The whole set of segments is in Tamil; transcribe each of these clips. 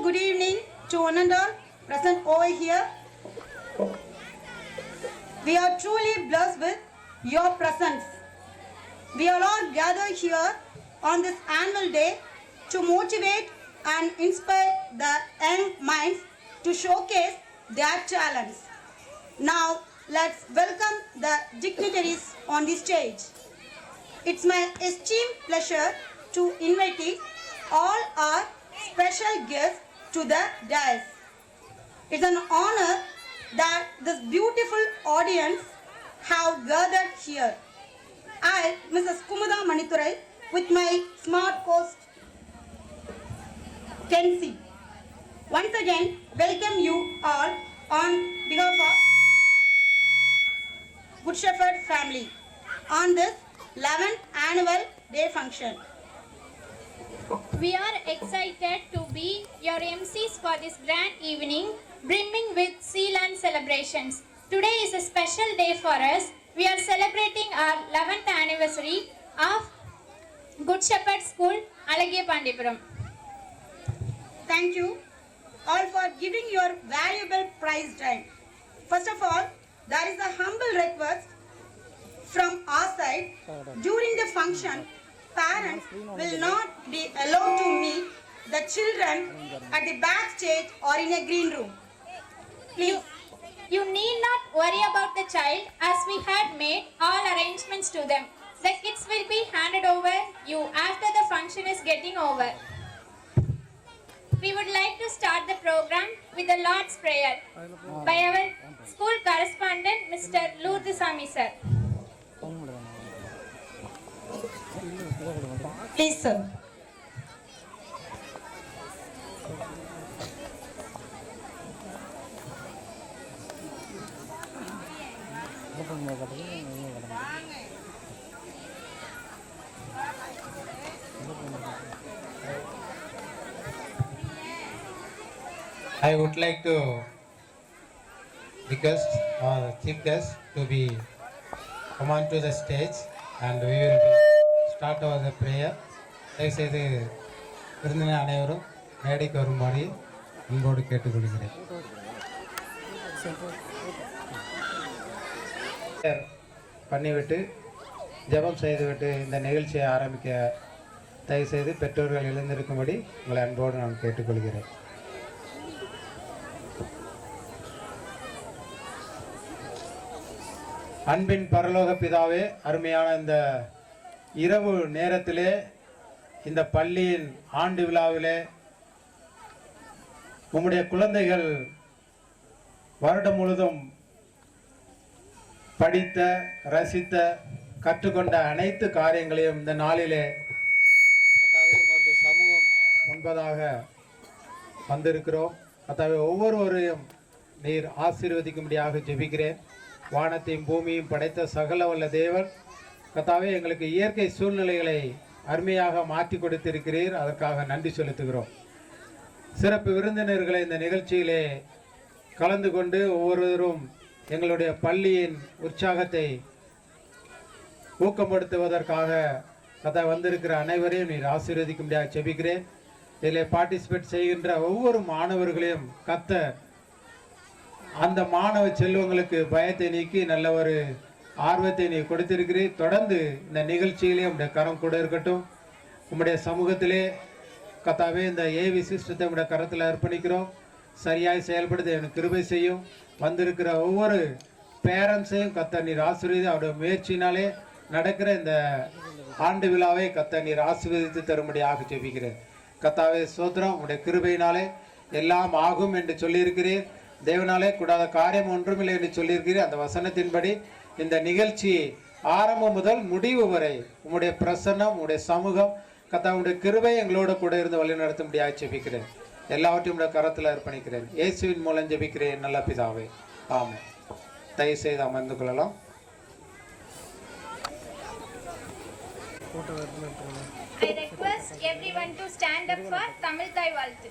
good evening to one and all present over here. We are truly blessed with your presence. We are all gathered here on this annual day to motivate and inspire the young minds to showcase their talents. Now, let's welcome the dignitaries on the stage. It's my esteemed pleasure to invite all our special guests to the dais. It's an honor that this beautiful audience have gathered here. I, Mrs. Kumuda Manithurai, with my smart host, Kensi, once again welcome you all on behalf of Good Shepherd family on this 11th annual day function. We are excited to be your MCs for this grand evening, brimming with Sealand celebrations. Today is a special day for us. We are celebrating our 11th anniversary of Good Shepherd School, Alagiya Pandipuram. Thank you all for giving your valuable prize time. First of all, there is a humble request from our side. During the function, parents will not be allowed to meet the children at the backstage or in a green room. Please. You need not worry about the child as we had made all arrangements to them. The kids will be handed over you after the function is getting over. We would like to start the program with the Lord's Prayer by our school correspondent, Mr. Lourdesamy sir. Please, sir. I would like to request our chief guest to be come on to the stage and we will be start our prayer. தயவுசெய்து விருந்தினர் அனைவரும் மேடைக்கு வரும்படி அன்போடு கேட்டுக்கொள்கிறேன். பண்ணிவிட்டு ஜெபம் செய்துவிட்டு இந்த நிகழ்ச்சியை ஆரம்பிக்க தயவுசெய்து பெற்றோர்கள் எழுந்திருக்கும்படி உங்களை அன்போடு நான் கேட்டுக்கொள்கிறேன். அன்பின் பரலோக பிதாவே, அருமையான இந்த இரவு நேரத்திலே இந்த பள்ளியின் ஆண்டு விழாவிலே உம்முடைய குழந்தைகள் வருடம் முழுதும் படித்த, ரசித்த, கற்றுக்கொண்ட அனைத்து காரியங்களையும் இந்த நாளிலே உமக்கு சமூகம் முன்பதாக வந்திருக்கிறோம். கர்த்தாவே, ஒவ்வொருவரையும் நீர் ஆசீர்வதிக்கும்படியாக ஜெபிக்கிறேன். வானத்தையும் பூமியும் படைத்த சகல வல்ல தேவன் கர்த்தாவே, எங்களுக்கு இயற்கை சூழ்நிலைகளை அருமையாக மாற்றி கொடுத்திருக்கிறீர். அதற்காக நன்றி செலுத்துகிறோம். சிறப்பு விருந்தினர்களை இந்த நிகழ்ச்சியிலே கலந்து கொண்டு ஒவ்வொருவரும் எங்களுடைய பள்ளியின் உற்சாகத்தை ஊக்கப்படுத்துவதற்காக கர்த்தாவே வந்திருக்கிற அனைவரையும் நீர் ஆசீர்வதிக்கும்படியாக ஜெபிக்கிறேன். இதில் பார்ட்டிசிபேட் செய்கின்ற ஒவ்வொரு மாணவர்களையும் கர்த்தர் அந்த மாணவ செல்வங்களுக்கு பயத்தை நீக்கி நல்ல ஒரு ஆர்வத்தை நீ கொடுத்திருக்கிறீர். தொடர்ந்து இந்த நிகழ்ச்சியிலே உங்களுடைய கரம் கூட இருக்கட்டும். உங்களுடைய சமூகத்திலே கர்த்தாவே இந்த ஏவி சிஸ்டத்தை உங்களுடைய கரத்தில் அர்ப்பணிக்கிறோம். சரியாய் செயல்படுத்த எனக்கு கிருபை செய்யும். வந்திருக்கிற ஒவ்வொரு பேரண்ட்ஸையும் கர்த்தர் நீர் ஆசீர்வதி அவருடைய முயற்சியினாலே நடக்கிற இந்த ஆண்டு விழாவை கர்த்தர் நீர் ஆசீர்வதித்து தரும்படியாக ஜெபிக்கிறேன். கர்த்தாவே ஸ்தோத்திரம். உங்களுடைய கிருபையினாலே எல்லாம் ஆகும் என்று சொல்லியிருக்கிறேன். தேவனாலே கூடாத காரியம் ஒன்றுமில்லை என்று சொல்லியிருக்கிறேன். அந்த வசனத்தின்படி இந்த நிகழ்ச்சி ஆரம்பம் முதல் முடிவு வரை உம்முடைய பிரசன்னம், உம்முடைய சமூகம், கர்த்தாவுடைய கிருபை எங்களோட கூட இருந்து வழி நடத்தும்படியாக ஜெபிக்கிறேன். எல்லாவற்றையும் உடைய கரத்தில் அர்ப்பணிக்கிறேன். இயேசுவின் மூலம் ஜெபிக்கிறேன் நல்ல பிதாவே, ஆமென். தயவு செய்து அமர்ந்து கொள்ளலாம். I request everyone to stand up for Tamil Thai Valthu.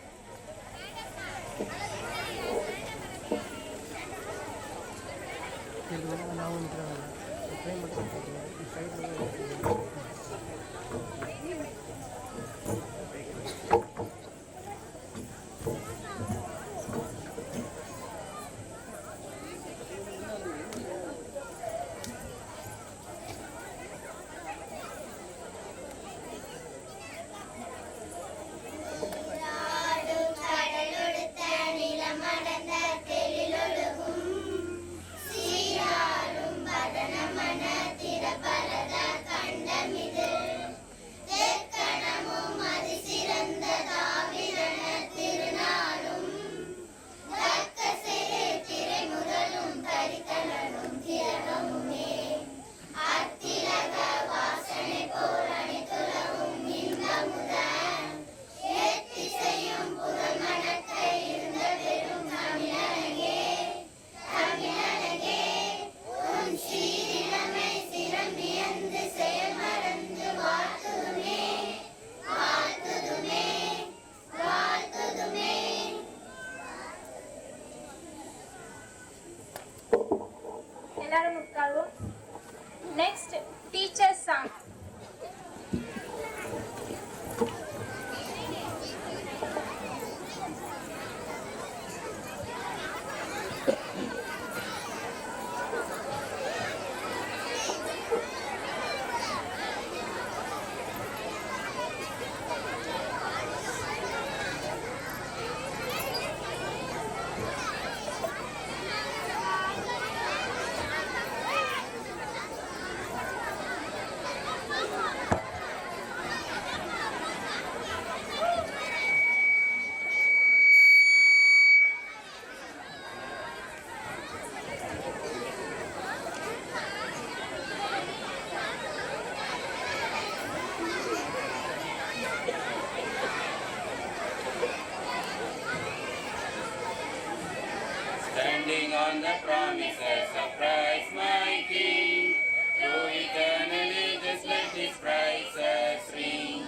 standing on the promises of Christ my King. Through eternal ages let His praises ring.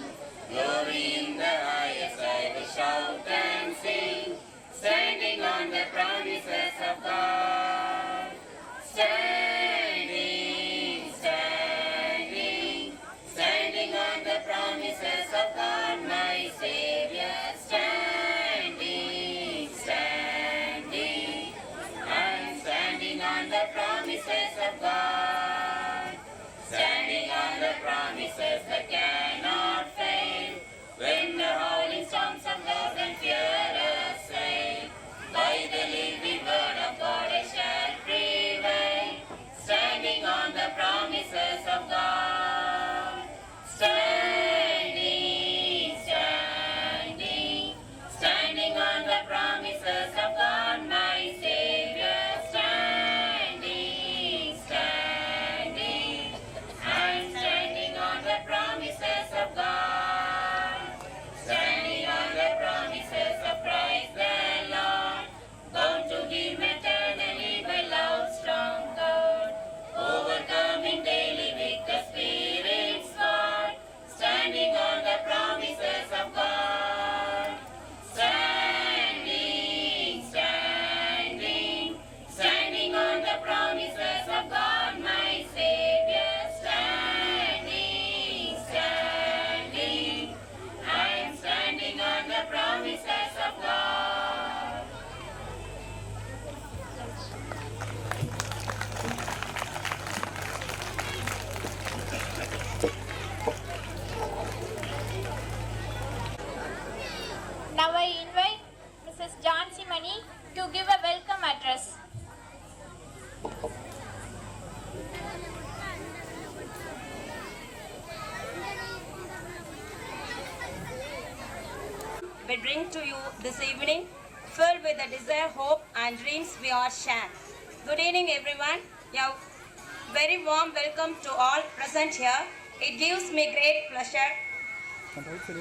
Glory in the highest I will shout and sing. Standing on the promises of God. Standing, standing, standing on the promises of God my Savior. Standing, standing, I'm standing on the promises of God. Standing on the promises that cannot fail. When the howling storms of love and fear assail, by the living word of God I shall prevail. Standing on the promises of God. Standing, standing, standing on the promises of God my Savior. Standing, standing, I'm standing on the promises of God. Standing on the promises of Christ the Lord. Bound to Him eternally by love's strong God. Overcoming daily with the Spirit's sword. Standing on the promises of God. Standing, standing, standing on the promises of God my Savior. Standing, standing, I'm standing on the promises of God. Now I invite Mrs. Jansi Mani to give a welcome address. We bring to you this evening, filled with the desire, hope, and dreams we all share. Good evening, everyone. A very warm welcome to all present here. It gives me great pleasure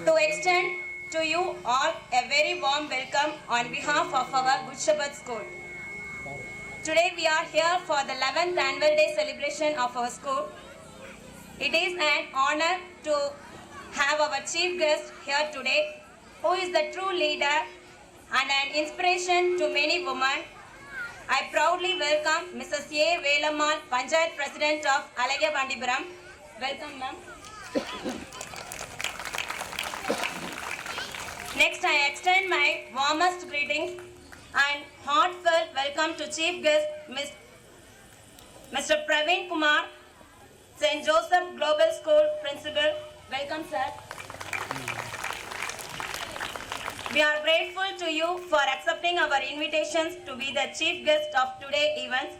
to extend to you all a very warm welcome on behalf of our Good Shepherd School. Today we are here for the 11th annual day celebration of our school. It is an honor to have our chief guest here today, who is the true leader and an inspiration to many women. I proudly welcome Mrs. A. Velammal, Panchayat President of Alagya Bandipuram. Welcome, ma'am. Next, I extend my warmest greetings and heartfelt welcome to Chief Guest Mr. Praveen Kumar, St. Joseph Global School Principal. Welcome, sir. We are grateful to you for accepting our invitations to be the chief guest of today's events.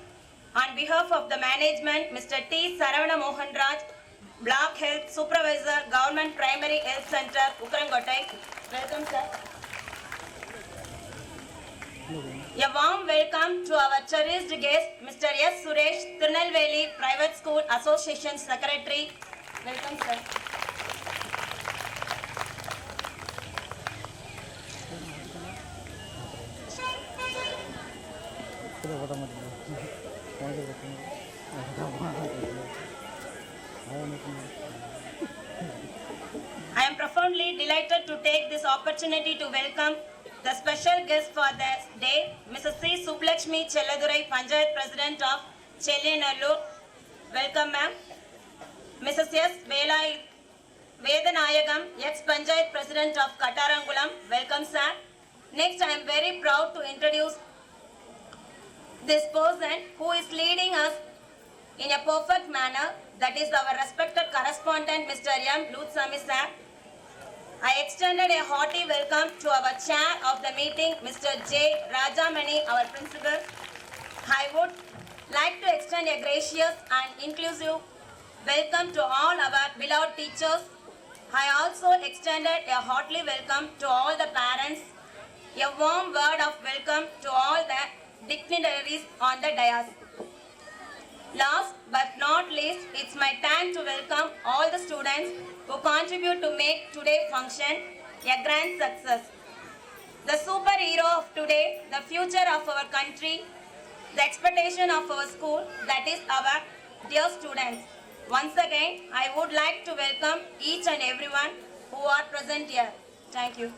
On behalf of the management, Mr. T. Saravana Mohan Raj, Block Health Supervisor, Government Primary Health Center, Ukrangotai. Welcome, sir. A warm welcome to our cherished guest, Mr. S. Suresh, Tirunelveli Private School Association Secretary. Welcome, sir. I am profoundly delighted to take this opportunity to welcome the special guest for this day, Mrs. C. Sublakshmi Chelladurai, Panchayat President of Chelliyanallur. Welcome, ma'am. Mrs. S. Vedanayagam, ex-Panchayat President of Katarangulam. Welcome, sir. Next, I am very proud to introduce this person who is leading us in a perfect manner. That is our respected correspondent, Mr. M. Luthsami, sir. I extended a hearty welcome to our chair of the meeting, Mr. J. Rajamani, our principal. I would like to extend a gracious and inclusive welcome to all our beloved teachers. I also extended a hearty welcome to all the parents. A warm word of welcome to all the dignitaries on the dais. Last but not least, it's my time to welcome all the students who contribute to make today's function a grand success. The superhero of today, the future of our country, the expectation of our school, that is our dear students. Once again, I would like to welcome each and everyone who are present here. Thank you.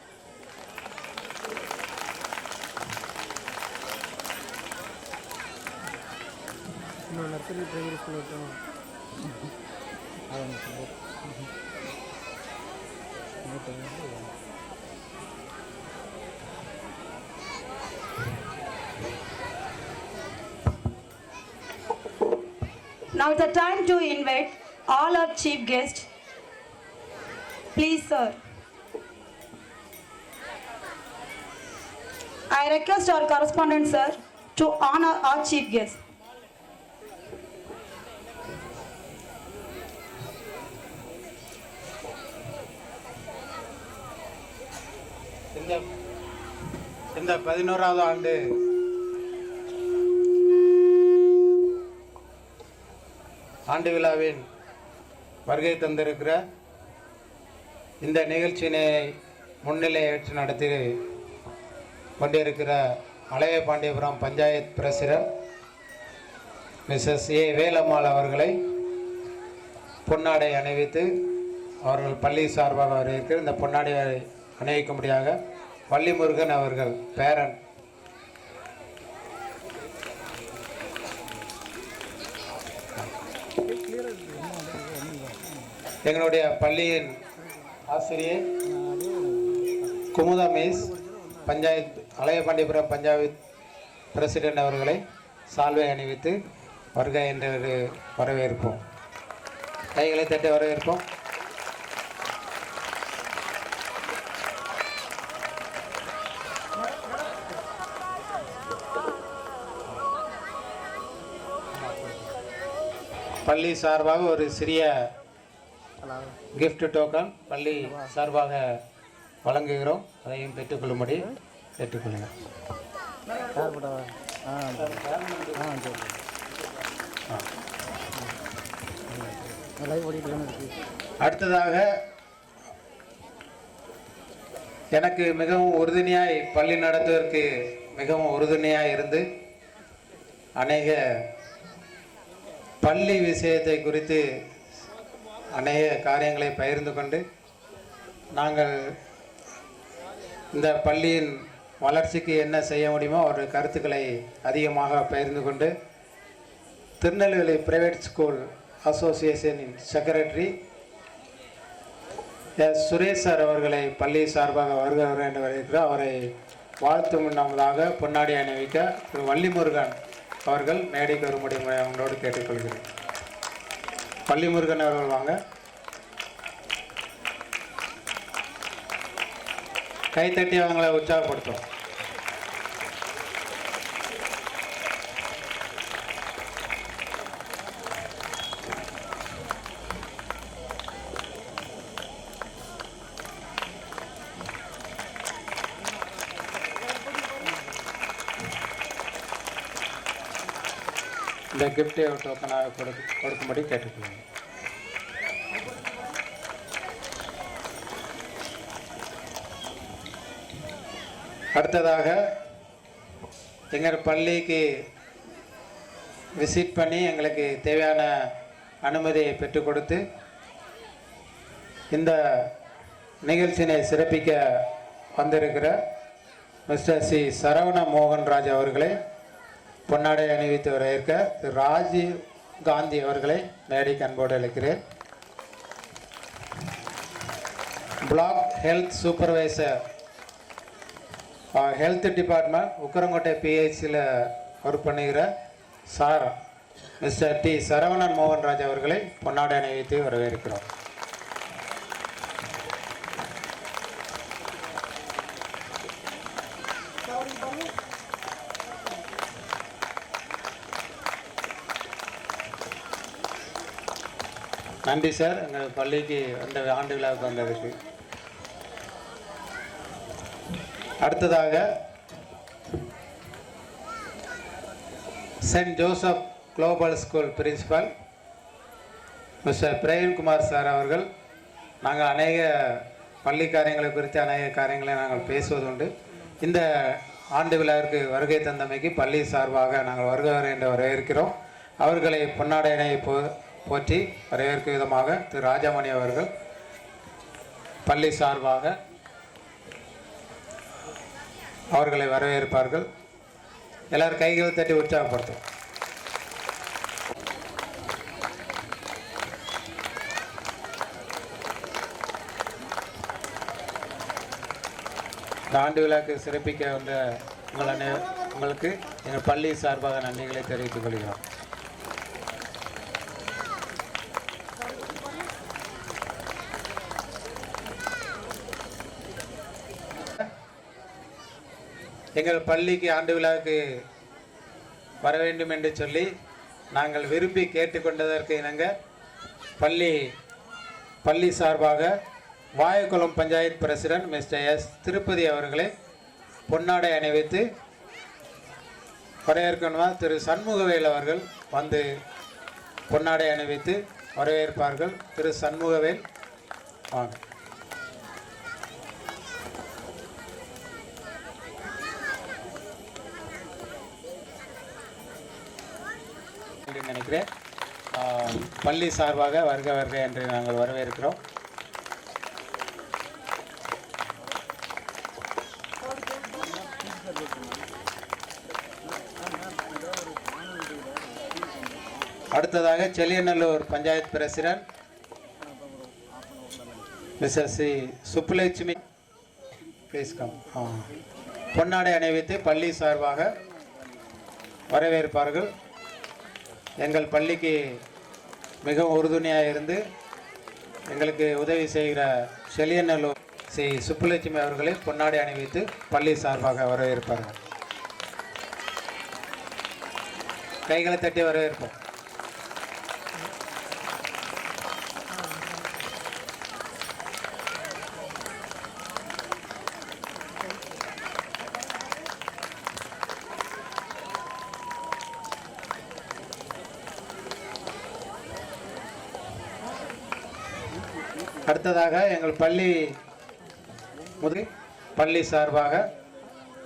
Nursery primary school இருக்கோம். Now it's the time to invite all our chief guests. Please, sir. I request our correspondent, sir, to honor our chief guest. இந்த 11வது ஆண்டு ஆண்டு விழாவின் வருகை தந்திருக்கிற இந்த நிகழ்ச்சியினை முன்னிலை ஏற்று நடத்தி கொண்டிருக்கிற அலையபாண்டியபுரம் பஞ்சாயத் பிரசிடென்ட் மிஸ்ஸஸ் ஏ வேலம்மாள் அவர்களை பொன்னாடை அணிவித்து அவர்கள் பள்ளி சார்பாக வரவேற்கிற இந்த பொன்னாடை அணிவிக்கும்படியாக வள்ளிமுருகன் அவர்கள் பேரன் எங்களுடைய பள்ளியின் ஆசிரியர் குமுதா மிஸ் பஞ்சாயத் அலையபாண்டியபுரம் பஞ்சாயத் பிரசிடென்ட் அவர்களை சால்வை அணிவித்து வருக என்று வரவேற்போம். கைகளை தட்டி வரவேற்போம். பள்ளி சார்பாக ஒரு சிறிய கிஃப்ட் டோக்கன் பள்ளி சார்பாக வழங்குகிறோம். அதையும் பெற்றுக்கொள்ளும்படி கேட்டுக்கொள்ளுங்கள். அடுத்ததாக எனக்கு மிகவும் உறுதுணையாய் பள்ளி நடத்துவதற்கு மிகவும் உறுதுணையாய் இருந்து அநேக பள்ளி விஷயத்தை குறித்து அநேக காரியங்களை பகிர்ந்து கொண்டு நாங்கள் இந்த பள்ளியின் வளர்ச்சிக்கு என்ன செய்ய முடியுமோ அவருடைய கருத்துக்களை அதிகமாக பகிர்ந்து கொண்டு திருநெல்வேலி பிரைவேட் ஸ்கூல் அசோசியேஷனின் செக்ரட்டரி எஸ் சுரேஷ் சார் அவர்களை பள்ளி சார்பாக வருக என்று வருகிறார். அவரை வாழ்த்து முன்னதாக பொன்னாடி அணிவிக்க திரு வள்ளிமுருகன் அவர்கள் மேடைக்கு வரும்படி அவங்களோடு கேட்டுக்கொள்கிறேன். வள்ளிமுருகன் அவர்கள் வாங்க. கைத்தட்டி அவங்களை உற்சாகப்படுத்தும். இந்த கிஃப்டை டோக்கனாக கொடுக்கும்படி கேட்டுக்கொள்ளுங்கள். அடுத்ததாக எங்கள் பள்ளிக்கு விசிட் பண்ணி எங்களுக்கு தேவையான அனுமதியை பெற்றுக் கொடுத்து இந்த நிகழ்ச்சியினை சிறப்பிக்க வந்திருக்கிற மிஸ்டர் சி சரவண மோகன்ராஜ் அவர்களை பொன்னாடை அணிவித்து வரவேற்க திரு ராஜீவ் காந்தி அவர்களை மேடைக்கு அன்போடு அழைக்கிறேன். Block health supervisor health department Ukkarangottai பிஹெச்சியில் ஒர்க் பண்ணுகிற sir mister T Saravanan Mohanraj அவர்களை பொன்னாடை அணிவித்து வரவேற்கிறோம். நன்றி சார், எங்கள் பள்ளிக்கு அந்த ஆண்டு விழாவுக்கு வந்ததுக்கு. அடுத்ததாக saint Joseph global school principal mister Praveenkumar sir அவர்கள். நாங்கள் அநேக பள்ளி காரியங்களை குறித்து அநேக காரியங்களை நாங்கள் பேசுவதுண்டு. இந்த ஆண்டு விழாவிற்கு வருகை தந்தமைக்கு பள்ளி சார்பாக நாங்கள் வருகிறோம் என்று வரவேற்கிறோம். அவர்களை பொன்னாடையினை போற்றி வரவேற்கும் விதமாக திரு ராஜமணி அவர்கள் பள்ளி சார்பாக அவர்களை வரவேற்பார்கள். எல்லாரும் கைகளை தட்டி உற்சாகப்படுத்தும். இந்த ஆண்டு விழாக்கு சிறப்பிக்க வந்த உங்களுக்கு எங்கள் பள்ளி சார்பாக நன்றிகளை தெரிவித்துக் கொள்கிறோம். எங்கள் பள்ளிக்கு ஆண்டு விழாவுக்கு வர வேண்டும் என்று சொல்லி நாங்கள் விரும்பி கேட்டுக்கொண்டதற்கு இணங்க பள்ளி சார்பாக Vayakulam panchayat president mister S Tirupathi அவர்களை பொன்னாடை அணிவித்து வரவேற்கணும். திரு சண்முகவேல் அவர்கள் வந்து பொன்னாடை அணிவித்து வரவேற்பார்கள். திரு சண்முகவேல் வாங்க. நினைக்கிறேன் பள்ளி சார்பாக வருக என்று நாங்கள் வரவேற்கிறோம். அடுத்ததாக Selliyanallur panchayat president Mrs C Subbulakshmi பொன்னாடை அணிவித்து பள்ளி சார்பாக வரவேற்பார்கள். எங்கள் பள்ளிக்கு மிகவும் உறுதுணையாக இருந்து எங்களுக்கு உதவி செய்கிற செல்லியநல்லூர் சி சுப்புலட்சுமி அவர்களை பொன்னாடை அணிவித்து பள்ளி சார்பாக வரவேற்பார்கள். கைகளை தட்டி வரவேற்போம். அடுத்ததாக எங்கள் பள்ளி சார்பாக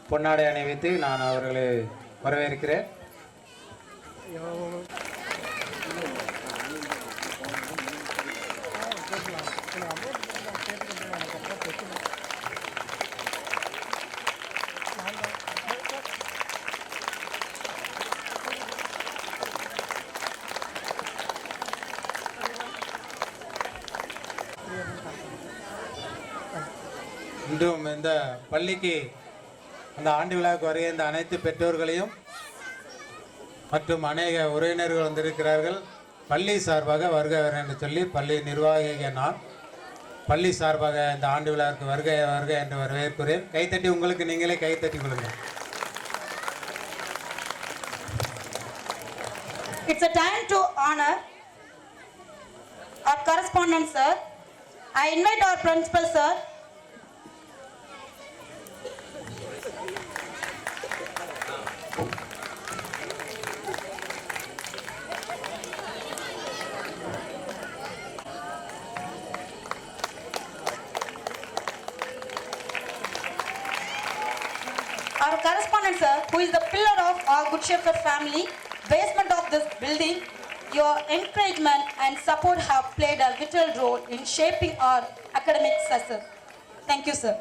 பொன்னாடை அணிவித்து நான் அவர்களை வரவேற்கிறேன். இன்றும் இந்த பள்ளிக்கு அந்த ஆண்டு விழாவுக்கு வருகின்ற அனைத்து பெற்றோர்களையும் மற்றும் அநேக உறவினர்கள் வந்திருக்கிறார்கள். பள்ளி சார்பாக வருக என்று சொல்லி பள்ளி நிர்வாகிக நான் பள்ளி சார்பாக இந்த ஆண்டு விழாவிற்கு வருக என்று வரவேற்கிறேன். கைத்தட்டி உங்களுக்கு நீங்களே கைத்தட்டி கொள்ளுங்கள். It's a time to honor our correspondent sir. I invite our principal sir. Our correspondent sir, who is the pillar of our Good Shepherd family, basement of this building, your encouragement and support have played a vital role in shaping our academic success. Thank you, sir.